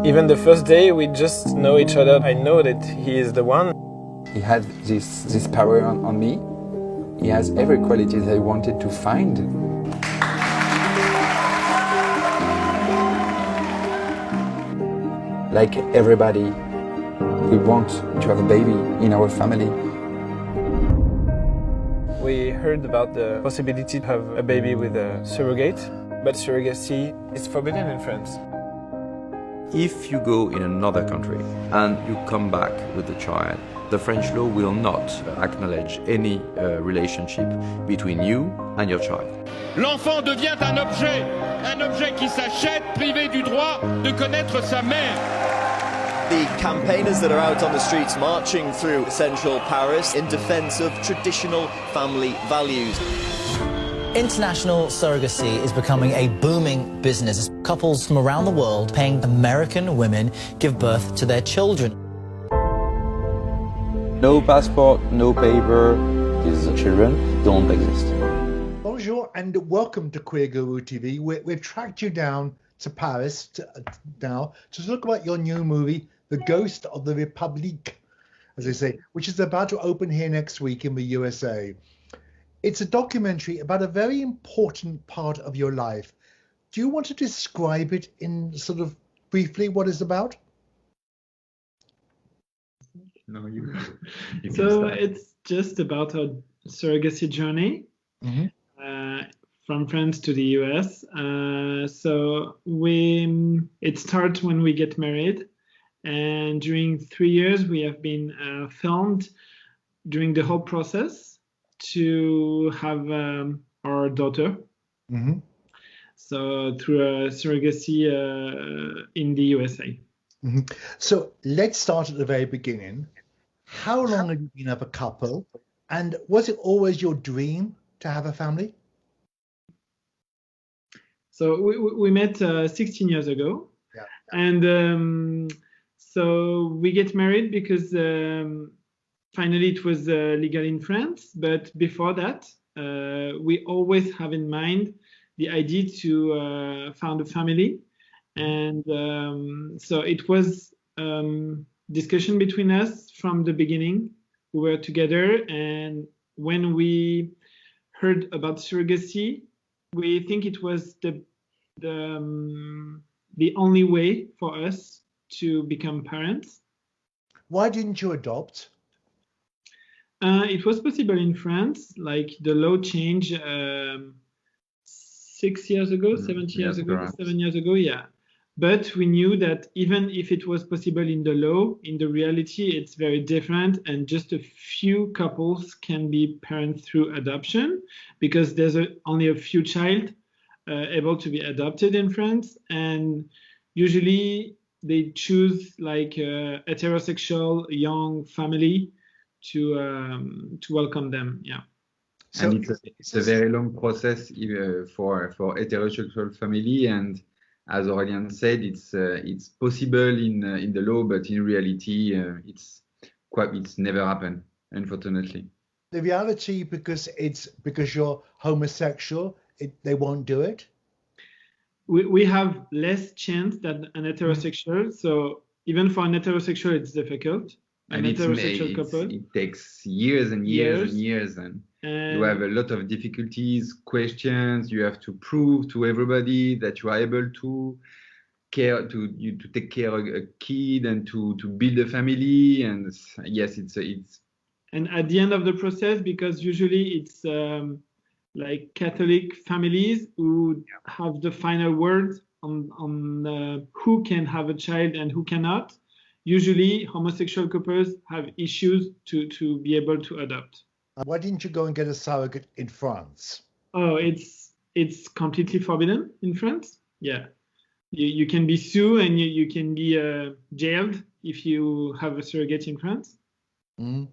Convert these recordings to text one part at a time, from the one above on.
Even the first day we just know each other, I know that he is the one. He had this power on me. He has every quality that I wanted to find. Like everybody, we want to have a baby in our family. We heard about the possibility to have a baby with a surrogate, but surrogacy is forbidden in France. If you go in another country and you come back with the child, the French law will not acknowledge any relationship between you and your child. L'enfant devient un objet qui s'achète, privé du droit de connaître sa mère. The campaigners that are out on the streets marching through central Paris in defence of traditional family values. International surrogacy is becoming a booming business. Couples from around the world paying American women give birth to their children. No passport, no paper, these children don't exist. Bonjour and welcome to Queerguru TV. We've tracked you down to Paris now to talk about your new movie, The Ghost of the République, as they say, which is about to open here next week in the USA. It's a documentary about a very important part of your life. Do you want to describe it in sort of briefly what it's about? No, you so it's just about our surrogacy journey from France to the US. It starts when we get married, and during 3 years we have been filmed during the whole process to have our daughter. Mm-hmm. So through a surrogacy in the USA. Mm-hmm. So let's start at the very beginning. How long have you been a couple, and was it always your dream to have a family? So we met 16 years ago, and so we get married because finally it was legal in France. But before that, we always have in mind the idea to found a family, and so it was discussion between us from the beginning. We were together, and when we heard about surrogacy, we think it was the only way for us to become parents. Why didn't you adopt? It was possible in France, like the law changed 6 years ago, 7 years ago, perhaps. 7 years ago, yeah. But we knew that even if it was possible in the law, in the reality, it's very different, and just a few couples can be parents through adoption because there's only a few child able to be adopted in France, and usually they choose like a heterosexual young family to welcome them. Yeah. So and it's a very long process for heterosexual family, and as Aurelien said, it's possible in the law, but in reality, it's never happened, unfortunately. The reality, because you're homosexual, they won't do it. We have less chance than an heterosexual, so even for an heterosexual, it's difficult. It takes years and years and years, and you have a lot of difficulties, questions. You have to prove to everybody that you are able to take care of a kid and to build a family. And yes, it's. And at the end of the process, because usually it's like Catholic families who have the final word on who can have a child and who cannot. Usually, homosexual couples have issues to be able to adopt. Why didn't you go and get a surrogate in France? Oh, it's completely forbidden in France. Yeah, you can be sued and you can be jailed if you have a surrogate in France. Mm.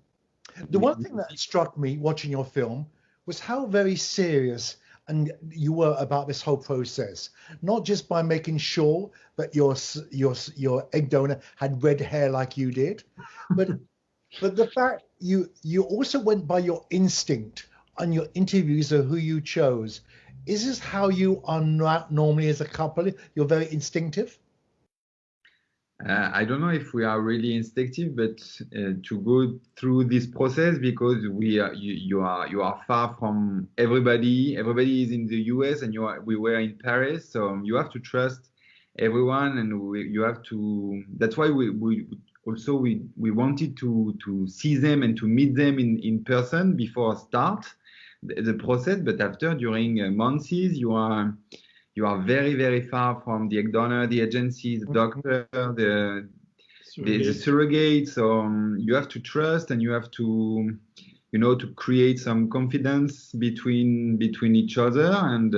The one thing that struck me watching your film was how very serious and you were about this whole process, not just by making sure that your egg donor had red hair like you did, but the fact you also went by your instinct on your interviews of who you chose. Is this how you are not normally as a couple? You're very instinctive? I don't know if we are really instinctive, but to go through this process, because you are far from everybody. Everybody is in the US, and we were in Paris, so you have to trust everyone, and you have to. That's why we wanted to see them and to meet them in person before start the process. But after, during months, you are very, very far from the donor, the agencies, the doctor, the surrogate. So you have to trust, and you have to, to create some confidence between each other. And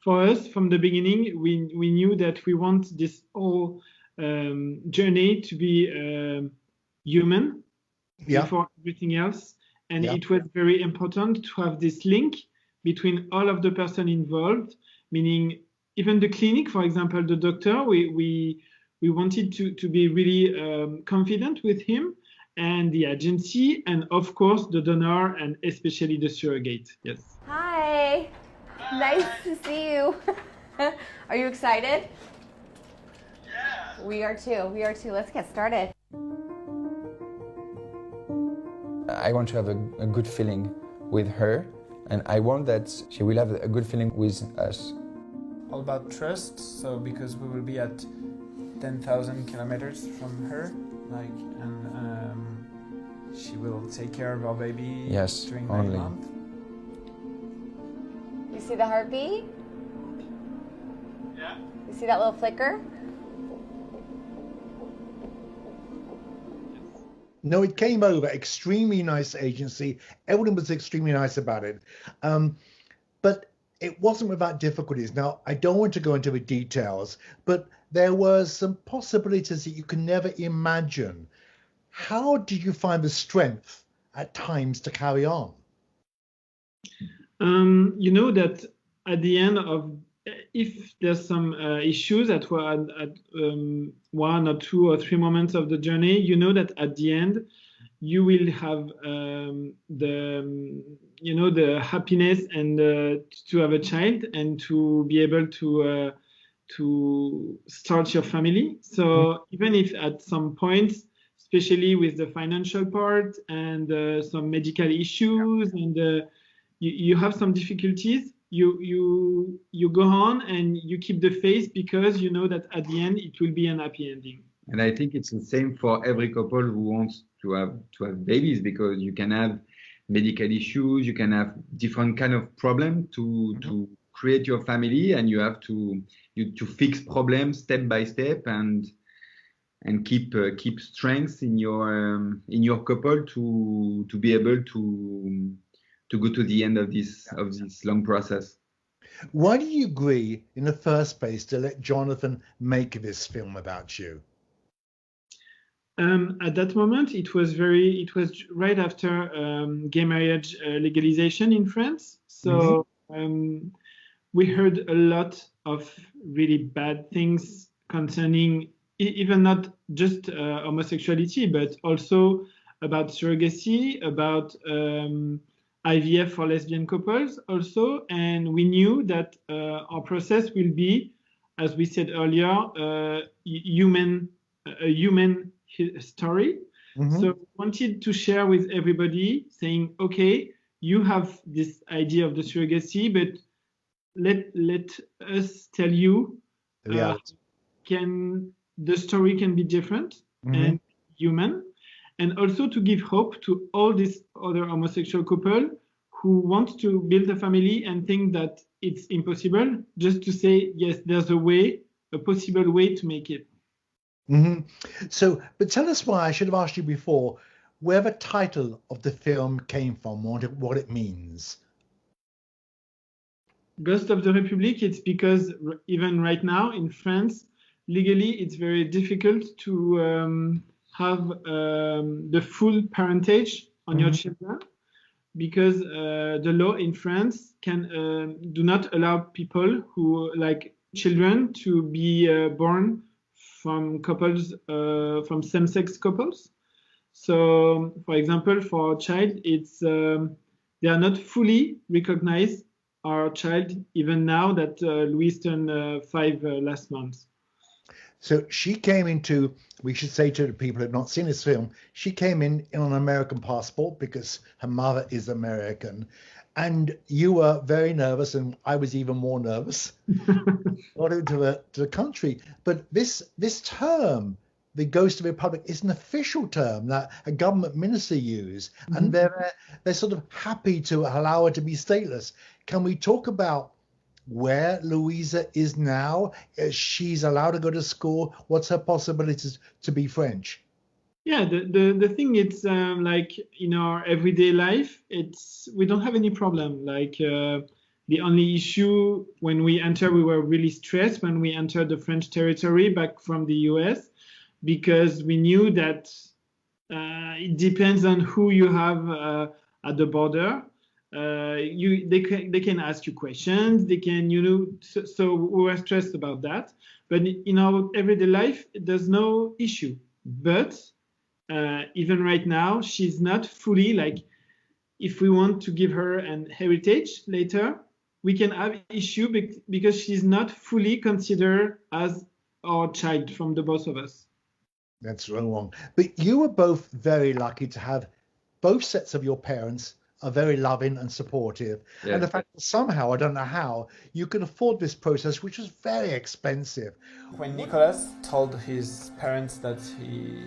for us, from the beginning, we knew that we want this whole journey to be human before everything else. And it was very important to have this link between all of the person involved, meaning even the clinic, for example, the doctor, we wanted to be really confident with him, and the agency, and of course the donor, and especially the surrogate. Yes. Hi. Nice to see you. Are you excited? Yeah. We are too. Let's get started. I want to have a good feeling with her, and I want that she will have a good feeling with us. All about trust, so because we will be at 10,000 kilometers from her, and she will take care of our baby during 9 months. You see the heartbeat? Yeah. You see that little flicker? No, it came over. Extremely nice agency. Everyone was extremely nice about it. But it wasn't without difficulties. Now, I don't want to go into the details, but there were some possibilities that you can never imagine. How did you find the strength at times to carry on? You know that at the end of, if there's some issues at 1 or 2 or 3 moments of the journey, you know that at the end you will have the happiness and to have a child and to be able to start your family. So even if at some points, especially with the financial part and some medical issues and you have some difficulties, you go on and you keep the faith, because you know that at the end it will be an happy ending. And I think it's the same for every couple who wants to have babies, because you can have medical issues, you can have different kind of problem to create your family, and you have to fix problems step by step and keep strength in your couple to be able to go to the end of this long process. Why did you agree in the first place to let Jonathon make this film about you? At that moment, it was right after gay marriage legalization in France. So we heard a lot of really bad things concerning even not just homosexuality, but also about surrogacy, about IVF for lesbian couples also. And we knew that our process will be, as we said earlier, a human story. So we wanted to share with everybody, saying, okay, you have this idea of the surrogacy, but let us tell you the story can be different and human, and also to give hope to all these other homosexual couple who want to build a family and think that it's impossible, just to say, yes, there's a possible way to make it. So, but tell us why, I should have asked you before, where the title of the film came from, what it means. Ghost of the République, it's because even right now in France, legally, it's very difficult to have the full parentage on your children, because the law in France do not allow people who like children to be born from couples, from same-sex couples. So, for example, for a child, it's they are not fully recognized our child, even now that Louis turned 5 last month. So she came into, we should say to the people who have not seen this film, she came in on an American passport because her mother is American. And you were very nervous, and I was even more nervous. Got into the country. But this term, the Ghost of the Republic, is an official term that a government minister used. Mm-hmm. And they're sort of happy to allow her to be stateless. Can we talk about where Louisa is now? She's allowed to go to school. What's her possibilities to be French? Yeah, the thing is, like in our everyday life, we don't have any problem. Like the only issue when we were really stressed when we entered the French territory back from the US, because we knew that it depends on who you have at the border. They can ask you questions. They can, so we were stressed about that. But in our everyday life, there's no issue. But even right now, she's not fully, like, if we want to give her an heritage later, we can have issue because she's not fully considered as our child from the both of us. That's wrong. But you were both very lucky to have both sets of your parents are very loving and supportive. Yes. And the fact that somehow, I don't know how, you can afford this process, which was very expensive. When Nicolas told his parents that he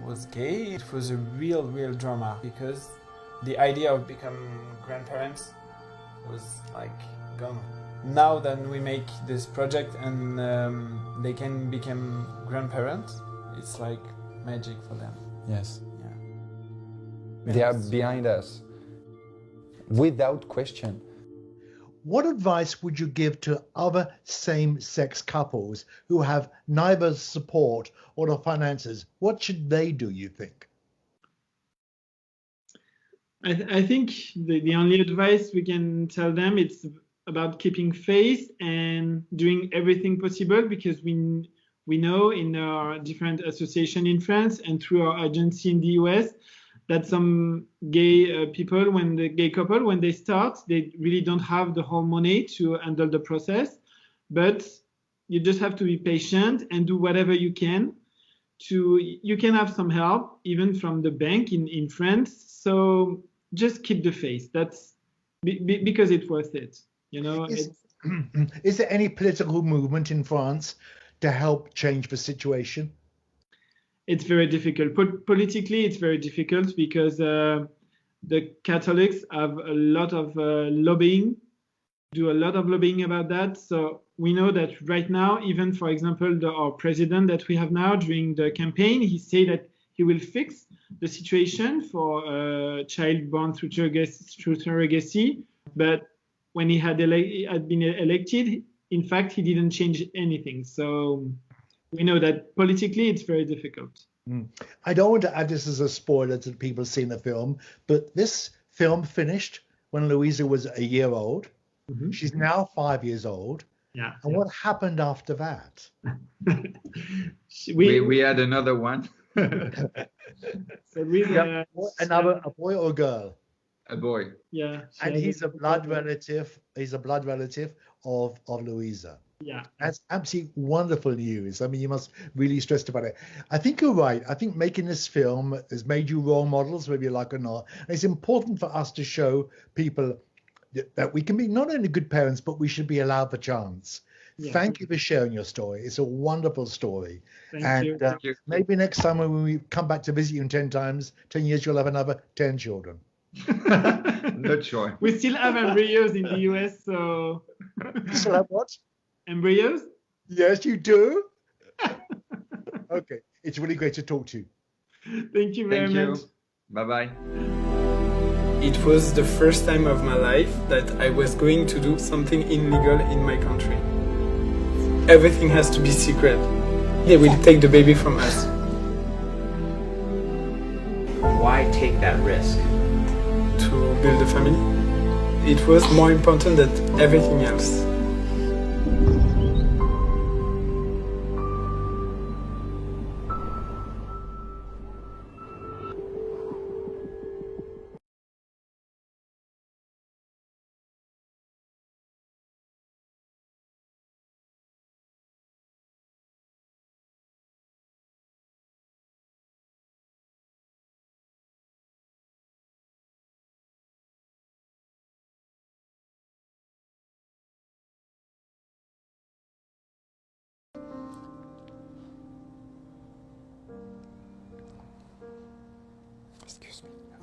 was gay, it was a real drama, because the idea of becoming grandparents was like gone. Now then we make this project and they can become grandparents, it's like magic for them. Yes. Yeah. They are behind us, without question. What advice would you give to other same-sex couples who have neither support or the finances? What should they do, you think? I think the only advice we can tell them is about keeping faith and doing everything possible, because we know in our different association in France and through our agency in the US that some gay people, when they start, they really don't have the whole money to handle the process. But you just have to be patient and do whatever you can. You can have some help even from the bank in France. So just keep the faith. That's because it's worth it. Is there any political movement in France to help change the situation? It's very difficult. Politically, it's very difficult because the Catholics have a lot of lobbying, do a lot of lobbying about that. So we know that right now, even, for example, our president that we have now during the campaign, he said that he will fix the situation for a child born through surrogacy. But when he had been elected, in fact, he didn't change anything. So we know that politically it's very difficult. I don't want to add this as a spoiler to the people seeing the film, but this film finished when Louisa was a year old. Mm-hmm. She's now 5 years old. Yeah. And what happened after that? we had another one. So a boy or a girl? A boy. Yeah. And he's a blood relative. He's a blood relative of Louisa. Yeah. That's absolutely wonderful news. I mean, you must really stressed about it. I think you're right. I think making this film has made you role models, whether you like or not. And it's important for us to show people that we can be not only good parents, but we should be allowed the chance. Yeah. Thank you for sharing your story. It's a wonderful story. Thank you. Maybe next time when we come back to visit you in 10 years, you'll have another 10 children. Not sure. We still have embryos in the US, so. You still have what? Embryos? Yes, you do. Okay. It's really great to talk to you. Thank you very much. Bye-bye. It was the first time of my life that I was going to do something illegal in my country. Everything has to be secret. They will take the baby from us. Why take that risk? To build a family. It was more important than everything else. Excuse me.